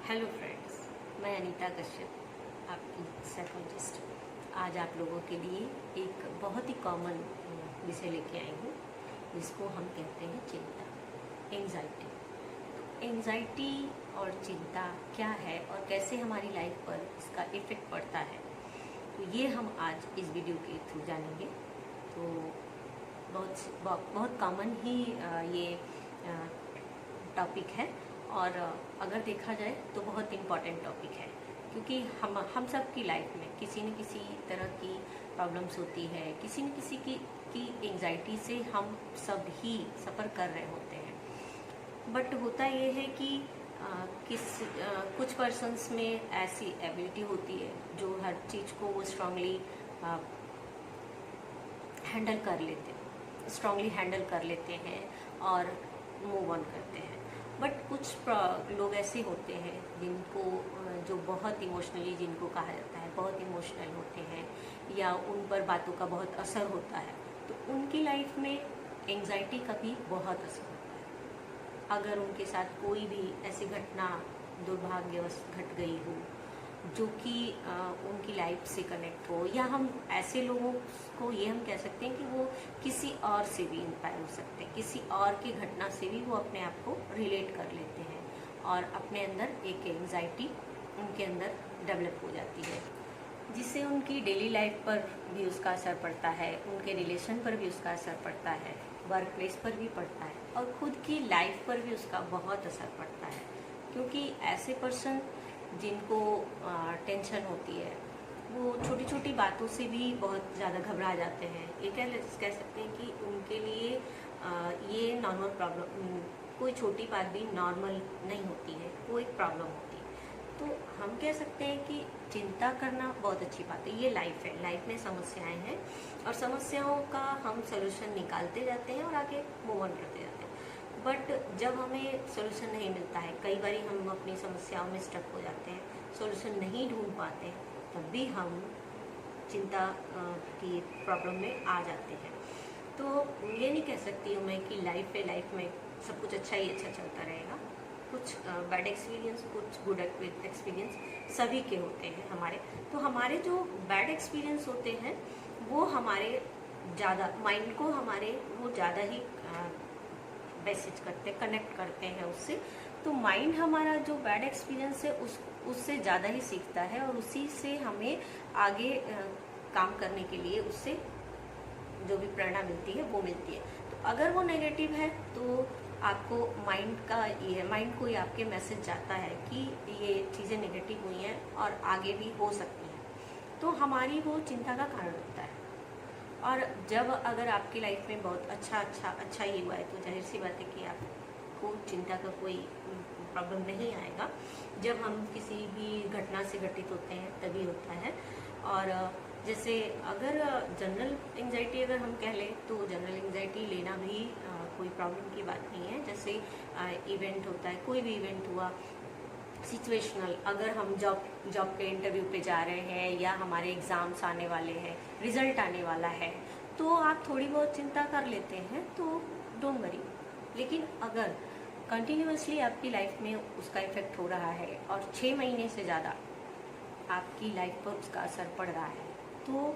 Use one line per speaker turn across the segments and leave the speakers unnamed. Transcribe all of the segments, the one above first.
Hello friends, मैं अनीता कश्यप, आपकी psychologist. आज आप लोगों के लिए एक बहुत ही कॉमन विषय लेके आई हूँ, जिसको हम कहते हैं चिंता, एंजाइटी। तो एंजाइटी और चिंता क्या है और कैसे हमारी लाइफ पर इसका इफ़ेक्ट पड़ता है, तो ये हम आज इस वीडियो के थ्रू जानेंगे। तो बहुत कॉमन ही ये टॉपिक है, और अगर देखा जाए तो बहुत इम्पॉर्टेंट टॉपिक है, क्योंकि हम सब की लाइफ में किसी न किसी तरह की प्रॉब्लम्स होती है, किसी न किसी की एंजाइटी से हम सब ही सफ़र कर रहे होते हैं। बट होता ये है कि कुछ पर्सन्स में ऐसी एबिलिटी होती है जो हर चीज़ को वो स्ट्रांगली हैंडल कर लेते हैं और मूव ऑन करते हैं। बट कुछ लोग ऐसे होते हैं जिनको जो बहुत इमोशनली, जिनको कहा जाता है बहुत इमोशनल होते हैं, या उन पर बातों का बहुत असर होता है, तो उनकी लाइफ में एंजाइटी का भी बहुत असर होता है। अगर उनके साथ कोई भी ऐसी घटना दुर्भाग्यवश घट गई हो जो कि उनकी लाइफ से कनेक्ट हो, या हम ऐसे लोगों को ये हम कह सकते हैं कि वो किसी और से भी इंस्पायर हो सकते हैं, किसी और की घटना से भी वो अपने आप को रिलेट कर लेते हैं, और अपने अंदर एक एंजाइटी उनके अंदर डेवलप हो जाती है, जिससे उनकी डेली लाइफ पर भी उसका असर पड़ता है, उनके रिलेशन पर भी उसका असर पड़ता है, वर्क प्लेस पर भी पड़ता है, और खुद की लाइफ पर भी उसका बहुत असर पड़ता है। क्योंकि ऐसे पर्सन जिनको टेंशन होती है, वो छोटी छोटी बातों से भी बहुत ज़्यादा घबरा जाते हैं। ये कह सकते हैं कि उनके लिए ये नॉर्मल प्रॉब्लम, कोई छोटी बात भी नॉर्मल नहीं होती है, वो एक प्रॉब्लम होती है। तो हम कह सकते हैं कि चिंता करना बहुत अच्छी बात है। ये लाइफ है, लाइफ में समस्याएं हैं, और समस्याओं का हम सोल्यूशन निकालते जाते हैं और आगे मूव ऑन करते जाते हैं। बट जब हमें सोल्यूशन नहीं मिलता है, कई बार हम अपनी समस्याओं में स्टक हो जाते हैं, सोल्यूशन नहीं ढूंढ पाते हैं, तब भी हम चिंता की प्रॉब्लम में आ जाते हैं। तो ये नहीं कह सकती हूँ मैं कि लाइफ में सब कुछ अच्छा ही अच्छा चलता रहेगा। कुछ बैड एक्सपीरियंस, कुछ गुड एक्सपीरियंस सभी के होते हैं हमारे। तो हमारे जो बैड एक्सपीरियंस होते हैं वो हमारे ज़्यादा माइंड को वो ज़्यादा ही मैसेज करते हैं, कनेक्ट करते हैं उससे। तो माइंड हमारा जो बैड एक्सपीरियंस है उससे ज़्यादा ही सीखता है, और उसी से हमें आगे काम करने के लिए उससे जो भी प्रेरणा मिलती है वो मिलती है। तो अगर वो नेगेटिव है तो आपको माइंड को ये आपके मैसेज जाता है कि ये चीज़ें नेगेटिव हुई हैं और आगे भी हो सकती हैं, तो हमारी वो चिंता का कारण होता है। और जब अगर आपकी लाइफ में बहुत अच्छा ही हुआ है, तो जाहिर सी बात है कि आपको चिंता का कोई प्रॉब्लम नहीं आएगा। जब हम किसी भी घटना से घटित होते हैं तभी होता है। और जैसे अगर जनरल एंजाइटी अगर हम कह लें, तो जनरल एंजाइटी लेना भी कोई प्रॉब्लम की बात नहीं है। जैसे इवेंट होता है, कोई भी इवेंट हुआ, सिचुएशनल, अगर हम जॉब के इंटरव्यू पे जा रहे हैं, या हमारे एग्ज़ाम्स आने वाले हैं, रिजल्ट आने वाला है, तो आप थोड़ी बहुत चिंता कर लेते हैं, तो डोंट वरी। लेकिन अगर कंटिन्यूसली आपकी लाइफ में उसका इफेक्ट हो रहा है और 6 महीने से ज़्यादा आपकी लाइफ पर उसका असर पड़ रहा है, तो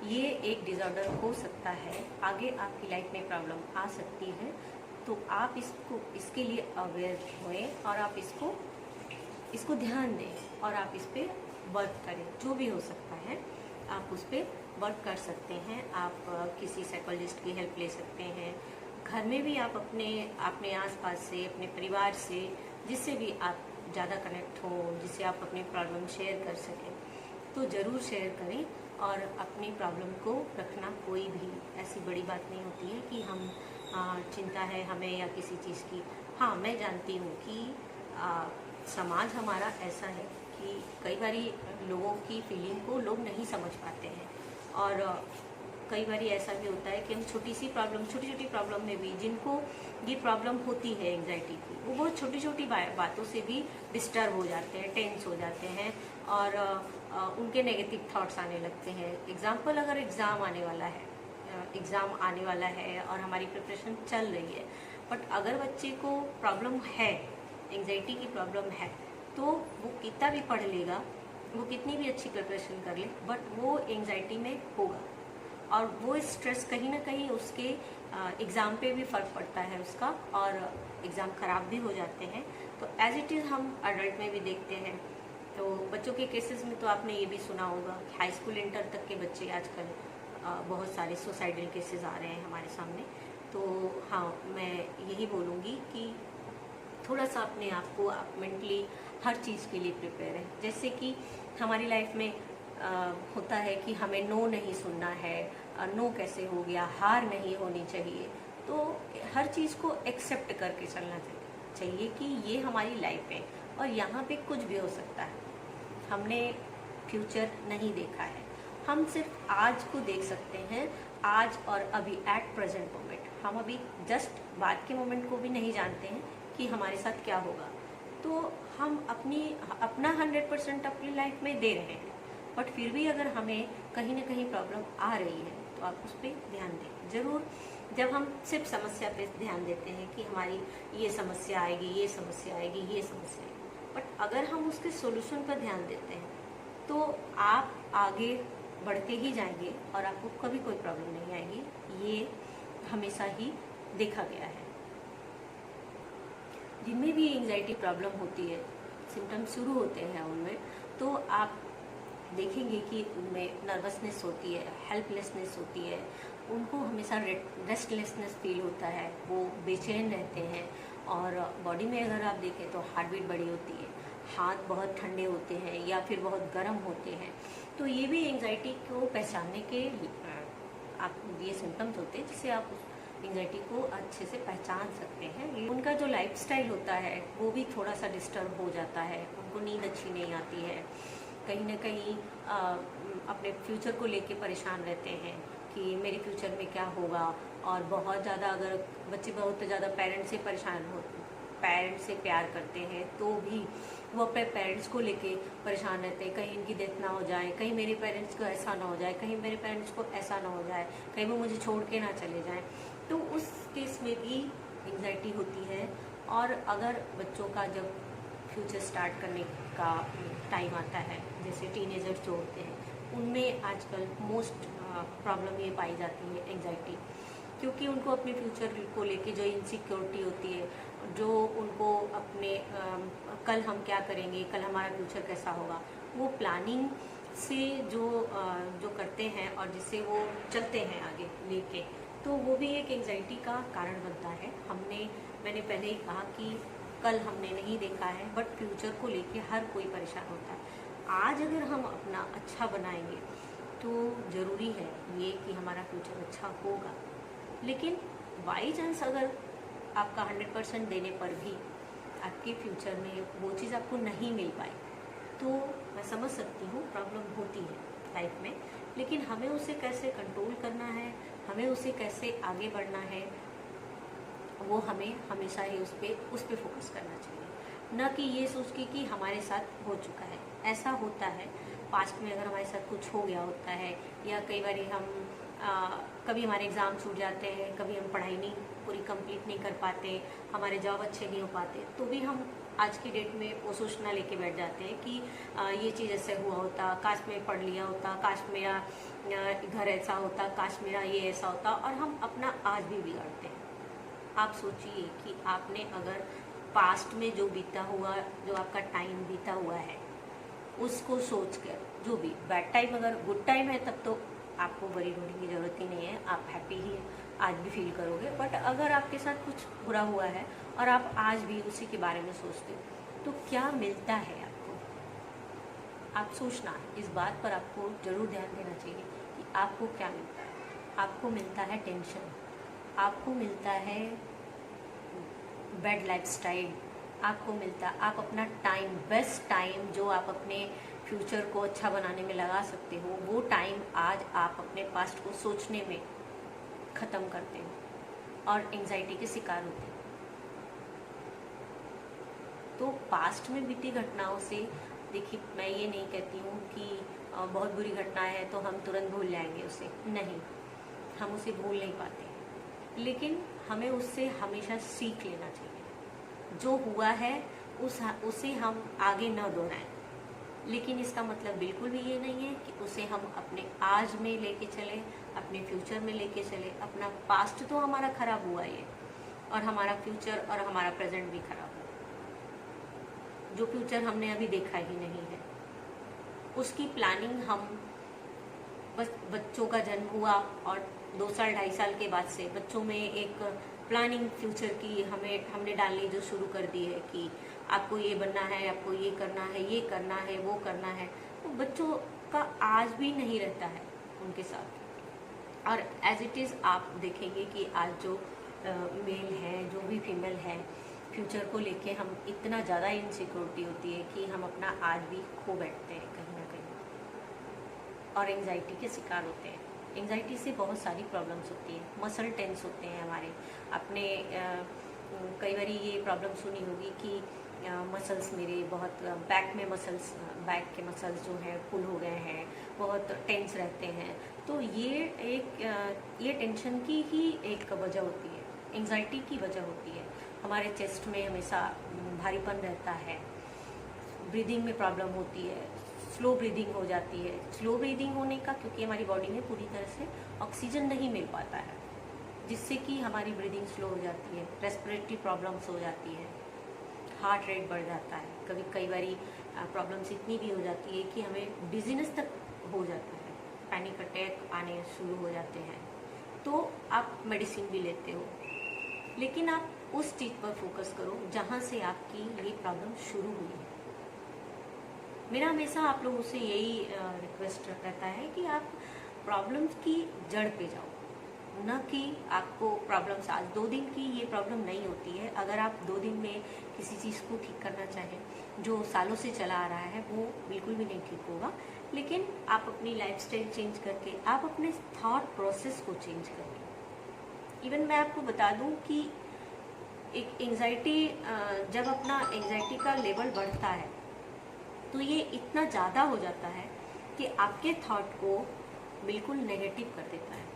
ये एक डिसऑर्डर हो सकता है, आगे आपकी लाइफ में प्रॉब्लम आ सकती है। तो आप इसके लिए अवेयर होएं, और आप इसको ध्यान दें, और आप इस पर वर्क करें। जो भी हो सकता है आप उस पर वर्क कर सकते हैं। आप किसी साइकोलॉजिस्ट की हेल्प ले सकते हैं। घर में भी आप अपने आसपास से, अपने परिवार से, जिससे भी आप ज़्यादा कनेक्ट हो, जिससे आप अपनी प्रॉब्लम शेयर कर सकें, तो ज़रूर शेयर करें। और अपनी प्रॉब्लम को रखना कोई भी ऐसी बड़ी बात नहीं होती है कि हम चिंता है हमें या किसी चीज़ की। हाँ, मैं जानती हूँ कि समाज हमारा ऐसा है कि कई बारी लोगों की फीलिंग को लोग नहीं समझ पाते हैं, और कई बारी ऐसा भी होता है कि हम छोटी छोटी प्रॉब्लम में भी, जिनको ये प्रॉब्लम होती है एंजाइटी की, वो बहुत छोटी छोटी बातों से भी डिस्टर्ब हो जाते हैं, टेंस हो जाते हैं, और उनके नेगेटिव थॉट्स आने लगते हैं। एग्जाम्पल, अगर एग्ज़ाम आने वाला है और हमारी प्रिपरेशन चल रही है, बट अगर बच्चे को प्रॉब्लम है, एंजाइटी की प्रॉब्लम है, तो वो कितना भी पढ़ लेगा, वो कितनी भी अच्छी प्रिपरेशन कर ले, बट वो एंजाइटी में होगा, और वो स्ट्रेस कहीं ना कहीं उसके एग्ज़ाम पे भी फ़र्क पड़ता है उसका, और एग्ज़ाम ख़राब भी हो जाते हैं। तो एज इट इज़ हम अडल्ट में भी देखते हैं। तो बच्चों के केसेस में तो आपने ये भी सुना होगा, हाई स्कूल इंटर तक के बच्चे आजकल बहुत सारे सुसाइडल केसेस आ रहे हैं हमारे सामने। तो हाँ, मैं यही बोलूँगी कि थोड़ा सा अपने आप को आप मेंटली हर चीज़ के लिए प्रिपेयर है। जैसे कि हमारी लाइफ में होता है कि हमें नो नहीं सुनना है, नो कैसे हो गया, हार नहीं होनी चाहिए। तो हर चीज़ को एक्सेप्ट करके चलना चाहिए कि ये हमारी लाइफ है और यहाँ पे कुछ भी हो सकता है। हमने फ्यूचर नहीं देखा है, हम सिर्फ आज को देख सकते हैं, आज और अभी एट प्रेजेंट मोमेंट। हम अभी जस्ट बाद के मोमेंट को भी नहीं जानते हैं कि हमारे साथ क्या होगा। तो हम अपना 100% अपनी लाइफ में दे रहे हैं, बट फिर भी अगर हमें कहीं ना कहीं प्रॉब्लम आ रही है तो आप उस पर ध्यान दें ज़रूर। जब हम सिर्फ समस्या पे ध्यान देते हैं कि हमारी ये समस्या आएगी, ये समस्या आएगी, ये समस्या आएगी, बट अगर हम उसके सोल्यूशन पर ध्यान देते हैं तो आप आगे बढ़ते ही जाएंगे और आपको कभी कोई प्रॉब्लम नहीं आएगी। ये हमेशा ही देखा गया है। जिनमें भी एंजाइटी प्रॉब्लम होती है, सिम्टम्स शुरू होते हैं उनमें, तो आप देखेंगे कि उनमें नर्वसनेस होती है, हेल्पलेसनेस होती है, उनको हमेशा रेस्टलेसनेस फील होता है, वो बेचैन रहते हैं। और बॉडी में अगर आप देखें तो हार्ट बीट बड़ी होती है, हाथ बहुत ठंडे होते हैं या फिर बहुत गर्म होते हैं। तो ये भी एंजाइटी को पहचानने के आप ये सिम्टम्स होते हैं जिससे आप उस एंजाइटी को अच्छे से पहचान सकते हैं। उनका जो लाइफस्टाइल होता है वो भी थोड़ा सा डिस्टर्ब हो जाता है, उनको नींद अच्छी नहीं आती है, कहीं ना कहीं अपने फ्यूचर को लेके परेशान रहते हैं कि मेरे फ्यूचर में क्या होगा। और बहुत ज़्यादा अगर बच्चे बहुत ज़्यादा पेरेंट्स से परेशान हो, पेरेंट्स से प्यार करते हैं तो भी वो अपने पेरेंट्स को लेके परेशान रहते हैं, कहीं इनकी डेथ ना हो जाए, कहीं मेरे पेरेंट्स को ऐसा ना हो जाए, कहीं मेरे पेरेंट्स को ऐसा ना हो जाए, कहीं वो मुझे छोड़ के ना चले जाएं। तो उस केस में भी एंजाइटी होती है। और अगर बच्चों का जब फ्यूचर स्टार्ट करने का टाइम आता है, जैसे टीनेजर्स जो होते हैं, उनमें आजकल मोस्ट प्रॉब्लम ये पाई जाती है एंजाइटी, क्योंकि उनको अपने फ्यूचर को लेके जो इनसिक्योरिटी होती है, जो उनको अपने कल हम क्या करेंगे, कल हमारा फ्यूचर कैसा होगा, वो प्लानिंग से जो करते हैं और जिससे वो चलते हैं आगे लेके, तो वो भी एक एंजाइटी का कारण बनता है। मैंने पहले ही कहा कि कल हमने नहीं देखा है, बट फ्यूचर को लेके हर कोई परेशान होता है। आज अगर हम अपना अच्छा बनाएंगे तो ज़रूरी है ये कि हमारा फ्यूचर अच्छा होगा। लेकिन बाई चांस अगर आपका 100% देने पर भी आपके फ्यूचर में वो चीज़ आपको नहीं मिल पाई, तो मैं समझ सकती हूँ प्रॉब्लम होती है लाइफ में। लेकिन हमें उसे कैसे कंट्रोल करना है, हमें उसे कैसे आगे बढ़ना है, वो हमें हमेशा ही उस पर फोकस करना चाहिए। न कि ये सोच के कि हमारे साथ हो चुका है। ऐसा होता है पास्ट में, अगर हमारे साथ कुछ हो गया होता है, या कई बार हम कभी हमारे एग्ज़ाम छूट जाते हैं, कभी हम पढ़ाई नहीं पूरी कंप्लीट नहीं कर पाते, हमारे जॉब अच्छे नहीं हो पाते, तो भी हम आज की डेट में वो सोचना लेके बैठ जाते हैं कि ये चीज़ ऐसे हुआ होता, काश मैं पढ़ लिया होता, काश मेरा घर ऐसा होता, काश मेरा ये ऐसा होता, और हम अपना आज भी बिगाड़ते हैं। आप सोचिए कि आपने अगर पास्ट में जो बीता हुआ, जो आपका टाइम बीता हुआ है, उसको सोच कर, जो भी बैड टाइम अगर गुड टाइम है तब तो आपको वरी होने की ज़रूरत ही नहीं है, आप हैप्पी ही आज भी फील करोगे। बट अगर आपके साथ कुछ बुरा हुआ है और आप आज भी उसी के बारे में सोचते हो, तो क्या मिलता है आपको? आप सोचना, इस बात पर आपको ज़रूर ध्यान देना चाहिए कि आपको क्या मिलता है। आपको मिलता है टेंशन, आपको मिलता है बैड लाइफस्टाइल, आपको मिलता, आप अपना टाइम, बेस्ट टाइम जो आप अपने फ्यूचर को अच्छा बनाने में लगा सकते हो, वो टाइम आज आप अपने पास्ट को सोचने में ख़त्म करते हो और एंजाइटी के शिकार होते हो। तो पास्ट में बीती घटनाओं से, देखिए मैं ये नहीं कहती हूँ कि बहुत बुरी घटना है तो हम तुरंत भूल जाएंगे उसे, नहीं, हम उसे भूल नहीं पाते, लेकिन हमें उससे हमेशा सीख लेना चाहिए। जो हुआ है उसे हम आगे न दोहराएं। लेकिन इसका मतलब बिल्कुल भी ये नहीं है कि उसे हम अपने आज में लेके चले, अपने फ्यूचर में लेके चले। अपना पास्ट तो हमारा खराब हुआ ही है, और हमारा फ्यूचर और हमारा प्रेजेंट भी खराब हुआ। जो फ्यूचर हमने अभी देखा ही नहीं है, उसकी प्लानिंग हम बस बच्चों का जन्म हुआ और 2 साल 2.5 साल के बाद से बच्चों में एक प्लानिंग फ्यूचर की हमने डालनी जो शुरू कर दी है कि आपको ये बनना है, आपको ये करना है, ये करना है, वो करना है। तो बच्चों का आज भी नहीं रहता है उनके साथ। और एज इट इज़ आप देखेंगे कि आज जो मेल है, जो भी फीमेल है, फ्यूचर को लेके हम इतना ज़्यादा इनसिक्योरिटी होती है कि हम अपना आज भी खो बैठते हैं कहीं ना कहीं, और एंजाइटी के शिकार होते हैं। एंजाइटी से बहुत सारी प्रॉब्लम्स होती है, मसल टेंस होते हैं हमारे। अपने कई बार ये प्रॉब्लम सुनी होगी कि मसल्स मेरे बहुत बैक के मसल्स जो है फुल हो गए हैं, बहुत टेंस रहते हैं। तो ये टेंशन की ही एक वजह होती है, एंजाइटी की वजह होती है। हमारे चेस्ट में हमेशा भारीपन रहता है, ब्रीदिंग में प्रॉब्लम होती है, स्लो ब्रीदिंग हो जाती है। स्लो ब्रीदिंग होने का क्योंकि हमारी बॉडी में पूरी तरह से ऑक्सीजन नहीं मिल पाता है, जिससे कि हमारी ब्रीदिंग स्लो हो जाती है, रेस्पिरेटरी प्रॉब्लम्स हो जाती है, हार्ट रेट बढ़ जाता है। कई बारी प्रॉब्लम्स इतनी भी हो जाती है कि हमें डिजीनेस तक हो जाता है, पैनिक अटैक आने शुरू हो जाते हैं। तो आप मेडिसिन भी लेते हो, लेकिन आप उस चीज़ पर फोकस करो जहाँ से आपकी ये प्रॉब्लम शुरू हुई है। मेरा हमेशा आप लोगों से यही रिक्वेस्ट रहता है कि आप प्रॉब्लम्स की जड़ पे जाओ, न कि आपको प्रॉब्लम्स आज 2 दिन की ये प्रॉब्लम नहीं होती है। अगर आप 2 दिन में किसी चीज़ को ठीक करना चाहें जो सालों से चला आ रहा है, वो बिल्कुल भी नहीं ठीक होगा। लेकिन आप अपनी लाइफस्टाइल चेंज करके, आप अपने थॉट प्रोसेस को चेंज करके, इवन मैं आपको बता दूं कि एक एंजाइटी, जब अपना एंजाइटी का लेवल बढ़ता है तो ये इतना ज़्यादा हो जाता है कि आपके थॉट को बिल्कुल नेगेटिव कर देता है।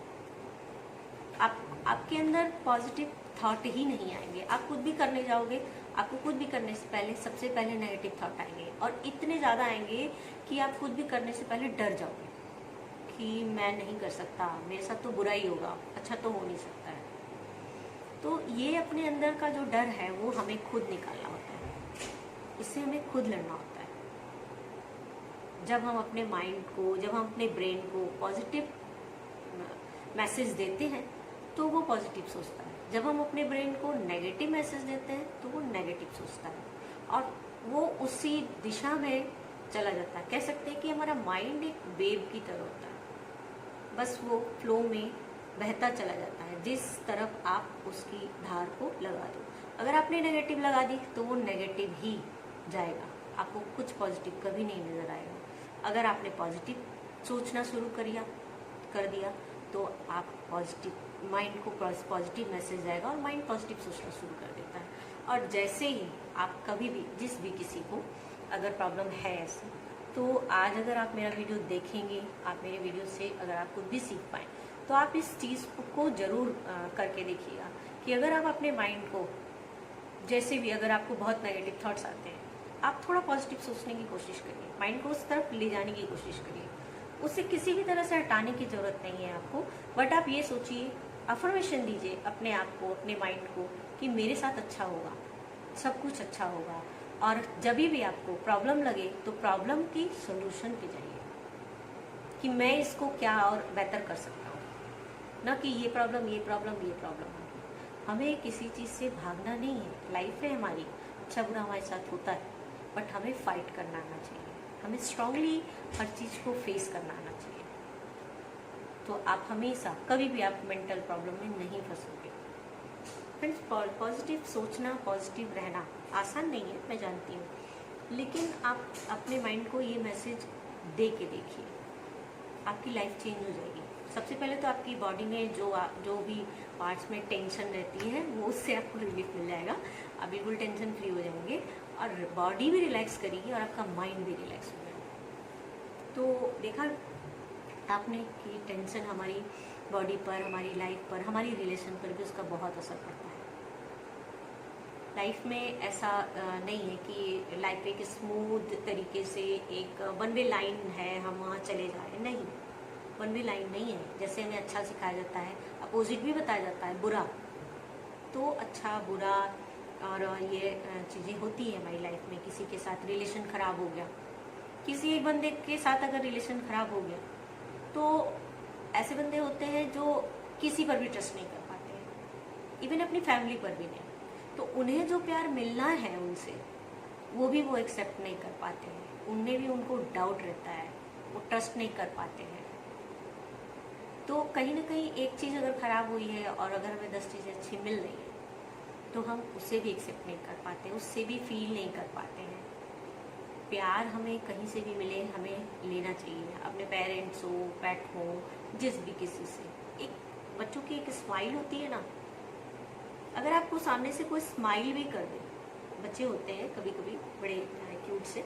आपके अंदर पॉजिटिव थॉट ही नहीं आएंगे। आप कुछ भी करने जाओगे, आपको कुछ भी करने से पहले सबसे पहले नेगेटिव थॉट आएंगे, और इतने ज़्यादा आएंगे कि आप कुछ भी करने से पहले डर जाओगे कि मैं नहीं कर सकता, मेरे साथ तो बुरा ही होगा, अच्छा तो हो नहीं सकता है। तो ये अपने अंदर का जो डर है वो हमें खुद निकालना होता है, इससे हमें खुद लड़ना होता है। जब हम अपने माइंड को, जब हम अपने ब्रेन को पॉजिटिव मैसेज देते हैं तो वो पॉजिटिव सोचता है। जब हम अपने ब्रेन को नेगेटिव मैसेज देते हैं तो वो नेगेटिव सोचता है, और वो उसी दिशा में चला जाता है। कह सकते हैं कि हमारा माइंड एक वेव की तरह होता है, बस वो फ्लो में बहता चला जाता है जिस तरफ आप उसकी धार को लगा दो। अगर आपने नेगेटिव लगा दी तो वो नेगेटिव ही जाएगा, आपको कुछ पॉजिटिव कभी नहीं नजर आएगा। अगर आपने पॉजिटिव सोचना शुरू कर दिया तो आप पॉजिटिव माइंड को पॉजिटिव मैसेज जाएगा और माइंड पॉजिटिव सोचना शुरू कर देता है। और जैसे ही आप कभी भी जिस भी किसी को अगर प्रॉब्लम है ऐसी, तो आज अगर आप मेरा वीडियो देखेंगे, आप मेरे वीडियो से अगर आप कुछ भी सीख पाएँ तो आप इस चीज़ को ज़रूर करके देखिएगा कि अगर आप अपने माइंड को, जैसे भी अगर आपको बहुत नेगेटिव थॉट्स आते हैं, आप थोड़ा पॉजिटिव सोचने की कोशिश करिए, माइंड को उस तरफ ले जाने की कोशिश करिए। उसे किसी भी तरह से हटाने की ज़रूरत नहीं है आपको, बट आप ये सोचिए, अफर्मेशन दीजिए अपने आप को, अपने माइंड को, कि मेरे साथ अच्छा होगा, सब कुछ अच्छा होगा। और जब भी आपको प्रॉब्लम लगे तो प्रॉब्लम की सोल्यूशन पे जाइए कि मैं इसको क्या और बेहतर कर सकता हूँ, ना कि ये प्रॉब्लम ये प्रॉब्लम ये प्रॉब्लम। हमें किसी चीज़ से भागना नहीं है, लाइफ है हमारी, अच्छा बुरा हमारे साथ होता है, बट हमें फाइट करना आना चाहिए, हमें स्ट्रांगली हर चीज़ को फेस करना आना चाहिए। तो आप हमेशा कभी भी आप मेंटल प्रॉब्लम में नहीं फंसोगे। फ्रेंड्स, पॉजिटिव सोचना, पॉजिटिव रहना आसान नहीं है, मैं जानती हूँ, लेकिन आप अपने माइंड को ये मैसेज दे के देखिए, आपकी लाइफ चेंज हो जाएगी। सबसे पहले तो आपकी बॉडी में जो भी पार्ट्स में टेंशन रहती है वो उससे आपको रिलीफ मिल जाएगा, आप बिल्कुल टेंशन फ्री हो जाएंगे, और बॉडी भी रिलैक्स करेगी और आपका माइंड भी रिलैक्स हो जाएगा। तो देखा आपने कि टेंशन हमारी बॉडी पर, हमारी लाइफ पर, हमारी रिलेशन पर भी उसका बहुत असर पड़ता है। लाइफ में ऐसा नहीं है कि लाइफ एक स्मूथ तरीके से एक वन वे लाइन है, हम वहाँ चले जाएं, नहीं, वन वे लाइन नहीं है। जैसे हमें अच्छा सिखाया जाता है, अपोजिट भी बताया जाता है, बुरा, तो अच्छा बुरा और ये चीज़ें होती है हमारी लाइफ में। किसी के साथ रिलेशन ख़राब हो गया, किसी एक बंदे के साथ अगर रिलेशन ख़राब हो गया, तो ऐसे बंदे होते हैं जो किसी पर भी ट्रस्ट नहीं कर पाते हैं, इवन अपनी फैमिली पर भी नहीं। तो उन्हें जो प्यार मिलना है उनसे, वो भी वो एक्सेप्ट नहीं कर पाते हैं, उनमें भी उनको डाउट रहता है, वो ट्रस्ट नहीं कर पाते हैं। तो कहीं ना कहीं एक चीज़ अगर ख़राब हुई है और अगर हमें 10 चीज़ें अच्छी मिल रही हैं, तो हम उसे भी एक्सेप्ट नहीं कर पाते, उससे भी फील नहीं कर पाते हैं। प्यार हमें कहीं से भी मिले, हमें लेना चाहिए, अपने पेरेंट्स हो, पेट हो, जिस भी किसी से। एक बच्चों की एक स्माइल होती है ना, अगर आपको सामने से कोई स्माइल भी कर दे, बच्चे होते हैं कभी कभी बड़े क्यूट से,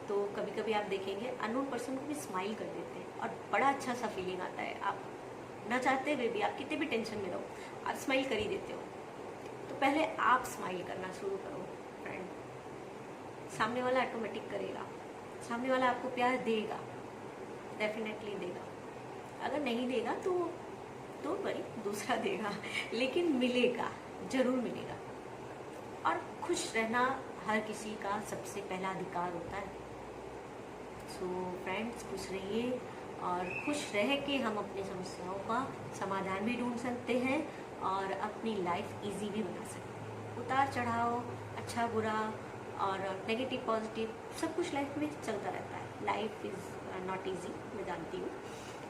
तो कभी कभी आप देखेंगे अननोन पर्सन को भी स्माइल कर देते हैं और बड़ा अच्छा सा फीलिंग आता है। आप ना चाहते हुए भी, आप कितने भी टेंशन में रहो, आप स्माइल कर ही देते हो। तो पहले आप स्माइल करना शुरू करो फ्रेंड, सामने वाला ऑटोमेटिक करेगा, सामने वाला आपको प्यार देगा, डेफिनेटली देगा। अगर नहीं देगा तो डोंट वरी, दूसरा देगा, लेकिन मिलेगा, जरूर मिलेगा। और खुश रहना हर किसी का सबसे पहला अधिकार होता है। सो फ्रेंड्स, खुश रहिए और खुश रह के हम अपनी समस्याओं का समाधान भी ढूंढ सकते हैं और अपनी लाइफ इजी भी बना सकते हैं। उतार चढ़ाव, अच्छा बुरा और नेगेटिव पॉजिटिव सब कुछ लाइफ में चलता रहता है। लाइफ इज़ नॉट ईजी, मैं जानती हूँ,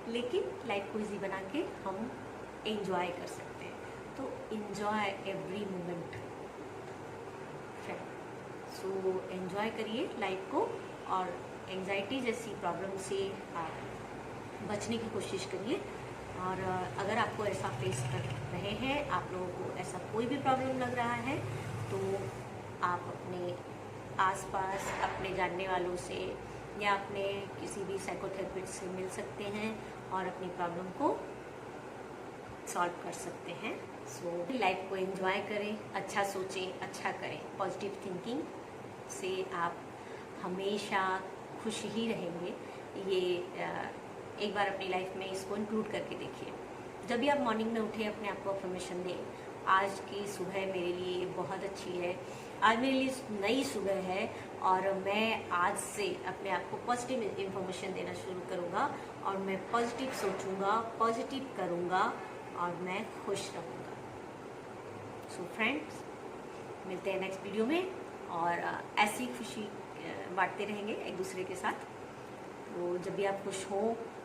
लेकिन लाइफ को ईजी बना के हम एंजॉय कर सकते हैं। तो enjoy every moment friend. So enjoy करिए लाइफ को और एंजाइटी जैसी प्रॉब्लम से आप बचने की कोशिश करिए। और अगर आपको ऐसा फेस कर रहे हैं, आप लोगों को ऐसा कोई भी प्रॉब्लम लग रहा है, तो आप अपने आसपास अपने जानने वालों से या अपने किसी भी साइकोथेरेपिस्ट से मिल सकते हैं और अपनी प्रॉब्लम को सॉल्व कर सकते हैं। सो लाइफ को एंजॉय करें, अच्छा सोचें, अच्छा करें। पॉजिटिव थिंकिंग से आप हमेशा खुश ही रहेंगे। ये एक बार अपनी लाइफ में इसको इंक्लूड करके देखिए। जब भी आप मॉर्निंग में उठे, अपने आप को अफर्मेशन दें, आज की सुबह मेरे लिए बहुत अच्छी है, आज मेरे लिए नई सुबह है और मैं आज से अपने आप को पॉजिटिव इन्फॉर्मेशन देना शुरू करूँगा और मैं पॉजिटिव सोचूंगा, पॉजिटिव करूँगा और मैं खुश रहूँगा। सो फ्रेंड्स, मिलते हैं नेक्स्ट वीडियो में और ऐसी खुशी बांटते रहेंगे एक दूसरे के साथ। तो जब भी आप खुश हो,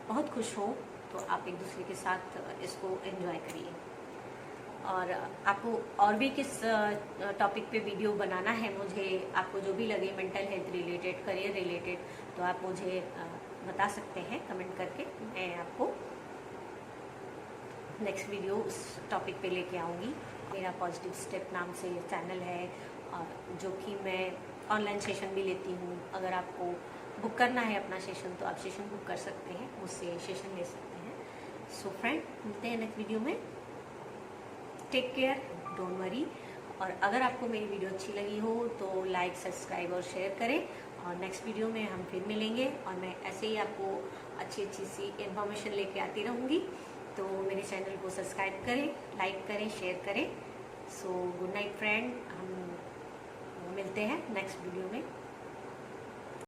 बहुत खुश हो, तो आप एक दूसरे के साथ इसको एंजॉय करिए। और आपको और भी किस टॉपिक पे वीडियो बनाना है, मुझे आपको जो भी लगे, mental health related, career related, तो आप मुझे बता सकते हैं कमेंट करके। मैं आपको नेक्स्ट वीडियो उस टॉपिक पे लेके आऊँगी। मेरा पॉजिटिव स्टेप नाम से चैनल है और जो कि मैं ऑनलाइन सेशन भी लेती हूँ। अगर आपको बुक करना है अपना सेशन, तो आप सेशन बुक कर सकते हैं, मुझसे सेशन ले सकते हैं। सो फ्रेंड, मिलते हैं नेक्स्ट वीडियो में। Take care, don't worry. और अगर आपको मेरी वीडियो अच्छी लगी हो तो लाइक, सब्सक्राइब और शेयर करें। और नेक्स्ट वीडियो में हम फिर मिलेंगे और मैं ऐसे ही आपको अच्छी अच्छी सी इन्फॉर्मेशन लेके आती रहूँगी। तो मेरे चैनल को सब्सक्राइब करें, लाइक करें, शेयर करें। सो गुड नाइट फ्रेंड, हम मिलते हैं नेक्स्ट वीडियो में।